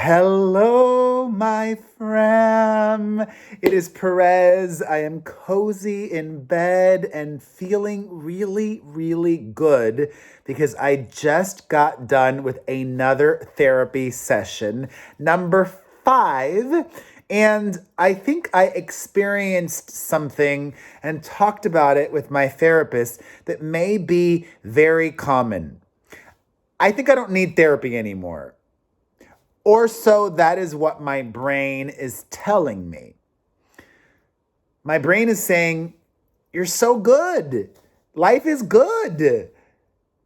Hello, my fam. It is Perez. I am cozy in bed and feeling really, really good because I just got done with another therapy session, number 5. And I think I experienced something and talked about it with my therapist that may be very common. I think I don't need therapy anymore. Or so that is what my brain is telling me. My brain is saying, you're so good. Life is good.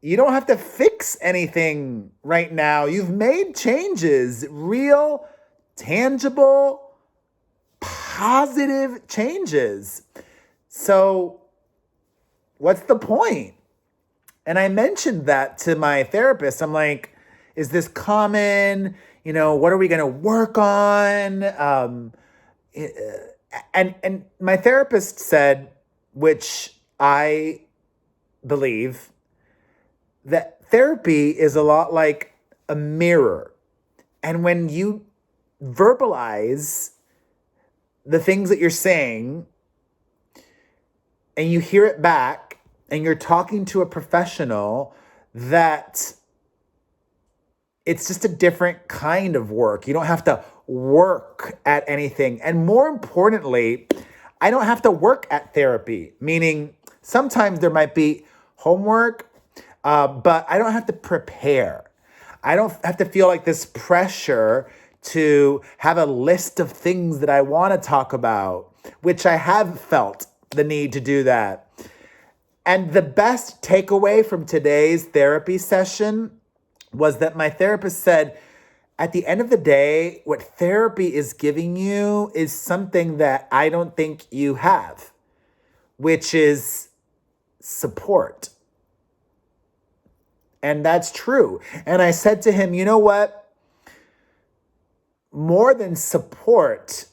You don't have to fix anything right now. You've made changes, real, tangible, positive changes. So, what's the point? And I mentioned that to my therapist. I'm like, is this common? What are we going to work on? And my therapist said, which I believe, that therapy is a lot like a mirror. And when you verbalize the things that you're saying and you hear it back and you're talking to a professional, that it's just a different kind of work. You don't have to work at anything. And more importantly, I don't have to work at therapy, meaning sometimes there might be homework, but I don't have to prepare. I don't have to feel like this pressure to have a list of things that I want to talk about, which I have felt the need to do that. And the best takeaway from today's therapy session was that my therapist said, at the end of the day, what therapy is giving you is something that I don't think you have, which is support. And that's true. And I said to him, you know what? More than support,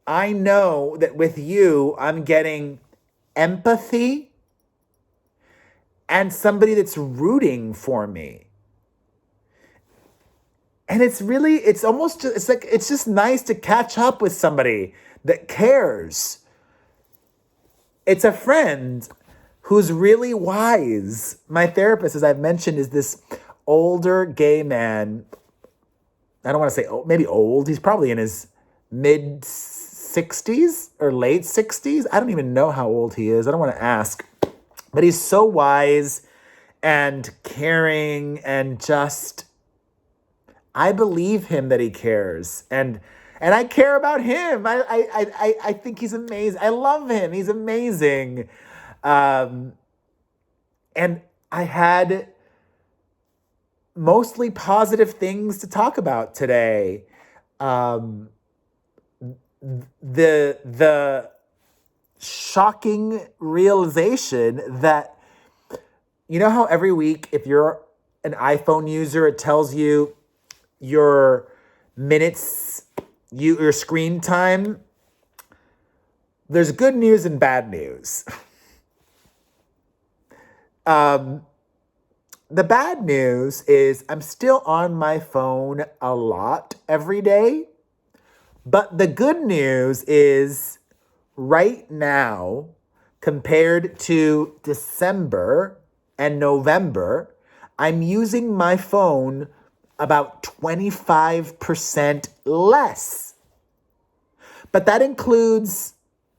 I know that with you, I'm getting empathy and somebody that's rooting for me. And it's just nice to catch up with somebody that cares. It's a friend who's really wise. My therapist, as I've mentioned, is this older gay man. I don't want to say old, maybe old. He's probably in his mid 60s or late 60s. I don't even know how old he is. I don't want to ask. But he's so wise and caring and just, I believe him that he cares, and I care about him. I think he's amazing. I love him. He's amazing. And I had mostly positive things to talk about today. The shocking realization that, you know how every week, if you're an iPhone user, it tells you your minutes, your screen time. There's good news and bad news. The bad news is I'm still on my phone a lot every day. But the good news is right now, compared to December and November, I'm using my phone about 25% less. But that includes,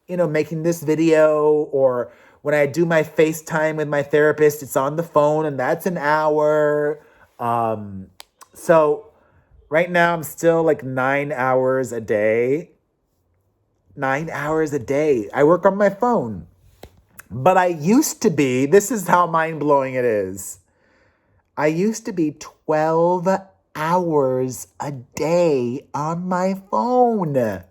making this video, or when I do my FaceTime with my therapist, it's on the phone and that's an hour. So right now I'm still like 9 hours a day. 9 hours a day. I work on my phone. But I used to be, this is how mind-blowing it is. I used to be 12 hours a day on my phone.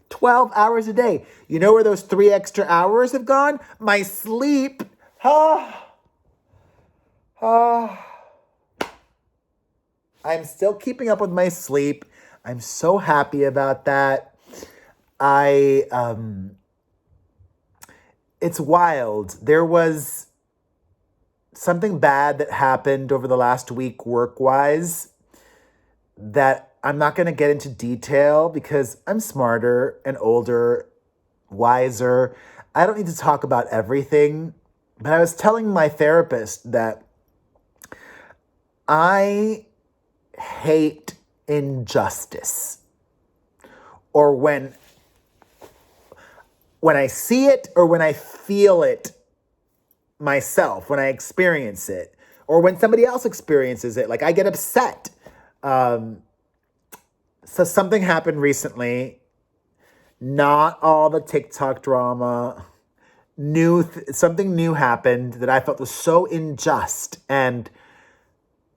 12 hours a day. You know where those 3 extra hours have gone? My sleep. I'm still keeping up with my sleep. I'm so happy about that. It's wild. There was something bad that happened over the last week work-wise. that I'm not going to get into detail because I'm smarter and older, wiser. I don't need to talk about everything. But I was telling my therapist that I hate injustice. Or when I see it or when I feel it myself, when I experience it, or when somebody else experiences it, like I get upset. So something happened recently, not all the TikTok drama, something new happened that I felt was so unjust and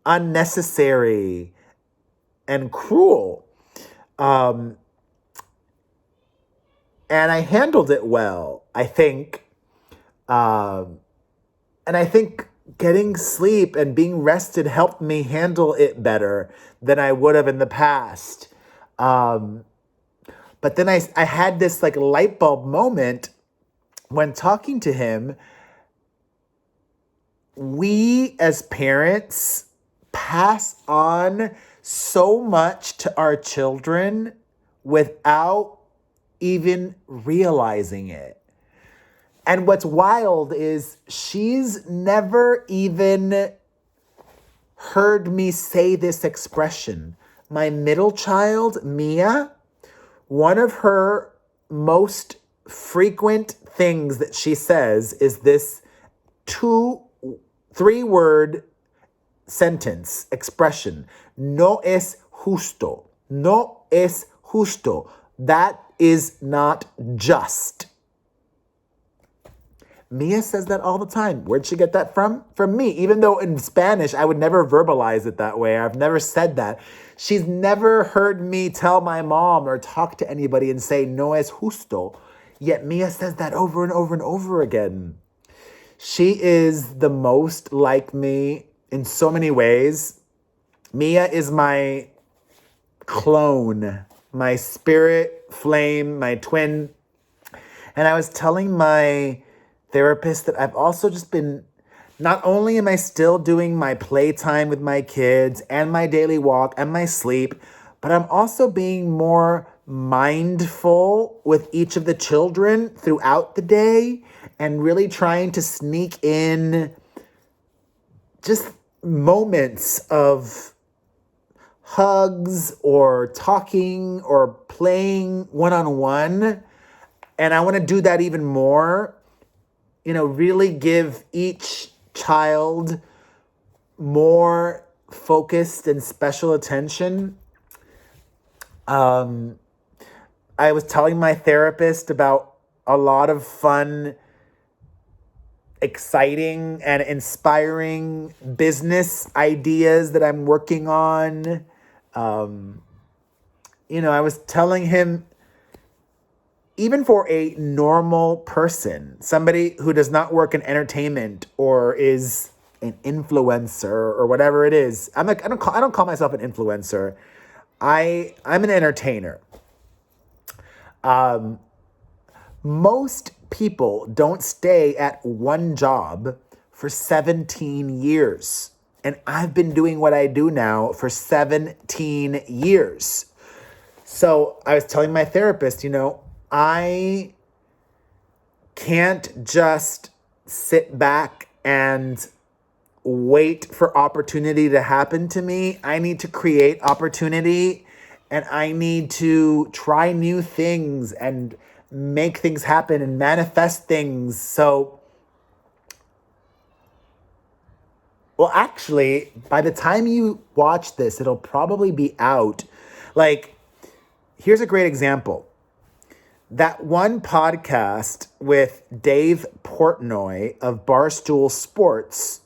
unnecessary and cruel. And I handled it well, I think. And I think getting sleep and being rested helped me handle it better than I would have in the past. But then I had this like light bulb moment when talking to him. We as parents pass on so much to our children without even realizing it. And what's wild is she's never even heard me say this expression. My middle child, Mia, one of her most frequent things that she says is this 3-word sentence, expression. No es justo. No es justo. That is not just. Mia says that all the time. Where'd she get that from? From me. Even though in Spanish, I would never verbalize it that way. I've never said that. She's never heard me tell my mom or talk to anybody and say, no es justo. Yet Mia says that over and over and over again. She is the most like me in so many ways. Mia is my clone, my spirit flame, my twin. And I was telling my therapist that I've also just been, not only am I still doing my playtime with my kids and my daily walk and my sleep, but I'm also being more mindful with each of the children throughout the day and really trying to sneak in just moments of hugs or talking or playing one-on-one. And I want to do that even more. Really give each child more focused and special attention. I was telling my therapist about a lot of fun, exciting, and inspiring business ideas that I'm working on. I was telling him, even for a normal person, somebody who does not work in entertainment or is an influencer or whatever it is, I don't call myself an influencer. I'm an entertainer. Most people don't stay at one job for 17 years. And I've been doing what I do now for 17 years. So I was telling my therapist, I can't just sit back and wait for opportunity to happen to me. I need to create opportunity, and I need to try new things and make things happen and manifest things. So, well, actually, by the time you watch this, it'll probably be out. Like, here's a great example. That one podcast with Dave Portnoy of Barstool Sports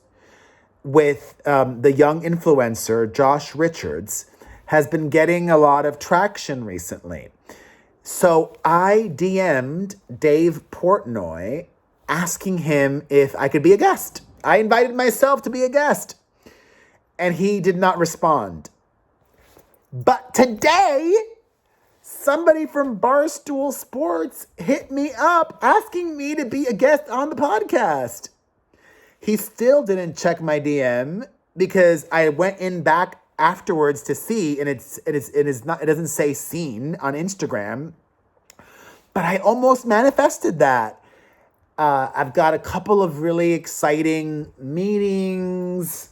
with the young influencer Josh Richards has been getting a lot of traction recently. So I DM'd Dave Portnoy asking him if I could be a guest. I invited myself to be a guest, and he did not respond. But today, somebody from Barstool Sports hit me up asking me to be a guest on the podcast. He still didn't check my DM because I went in back afterwards to see, and it doesn't say seen on Instagram, but I almost manifested that. I've got a couple of really exciting meetings.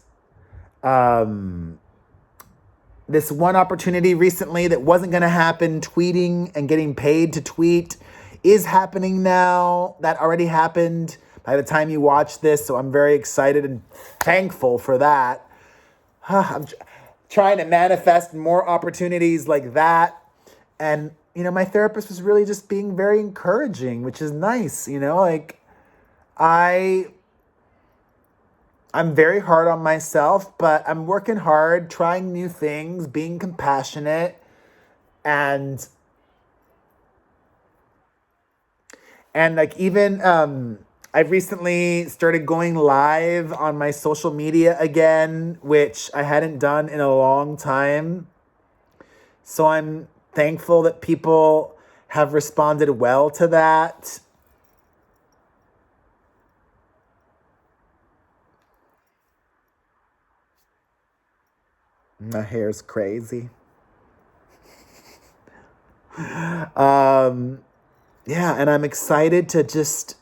This one opportunity recently that wasn't going to happen, tweeting and getting paid to tweet, is happening now. That already happened by the time you watch this, so I'm very excited and thankful for that. I'm trying to manifest more opportunities like that. And, my therapist was really just being very encouraging, which is nice, like I'm very hard on myself, but I'm working hard, trying new things, being compassionate, and like even I've recently started going live on my social media again, which I hadn't done in a long time. So I'm thankful that people have responded well to that. My hair's crazy. Um, yeah, and I'm excited to just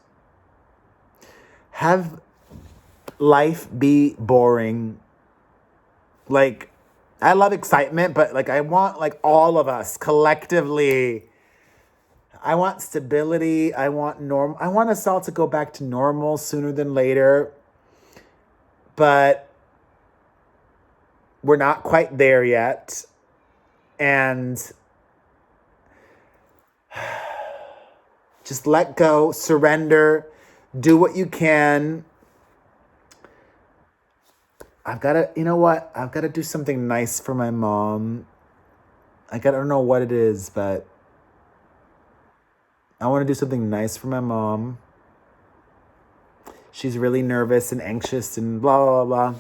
have life be boring. Like, I love excitement, but like, I want like all of us collectively. I want stability. I want I want us all to go back to normal sooner than later. But we're not quite there yet. And just let go, surrender, do what you can. I've got to, you know what? I've got to do something nice for my mom. I don't know what it is, but I want to do something nice for my mom. She's really nervous and anxious and blah, blah, blah.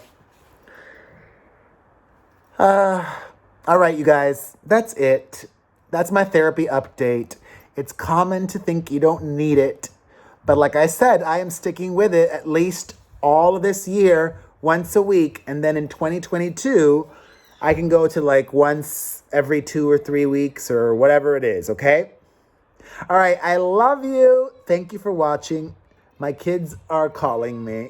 All right, you guys, that's it. That's my therapy update. It's common to think you don't need it. But like I said, I am sticking with it at least all of this year, once a week. And then in 2022, I can go to like once every 2 or 3 weeks or whatever it is, okay? All right, I love you. Thank you for watching. My kids are calling me.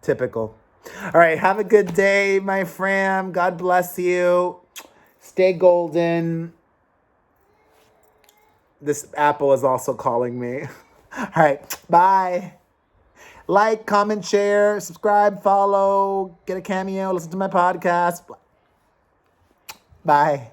Typical. All right, have a good day, my friend. God bless you. Stay golden. This apple is also calling me. All right, bye. Like, comment, share, subscribe, follow, get a cameo, listen to my podcast. Bye.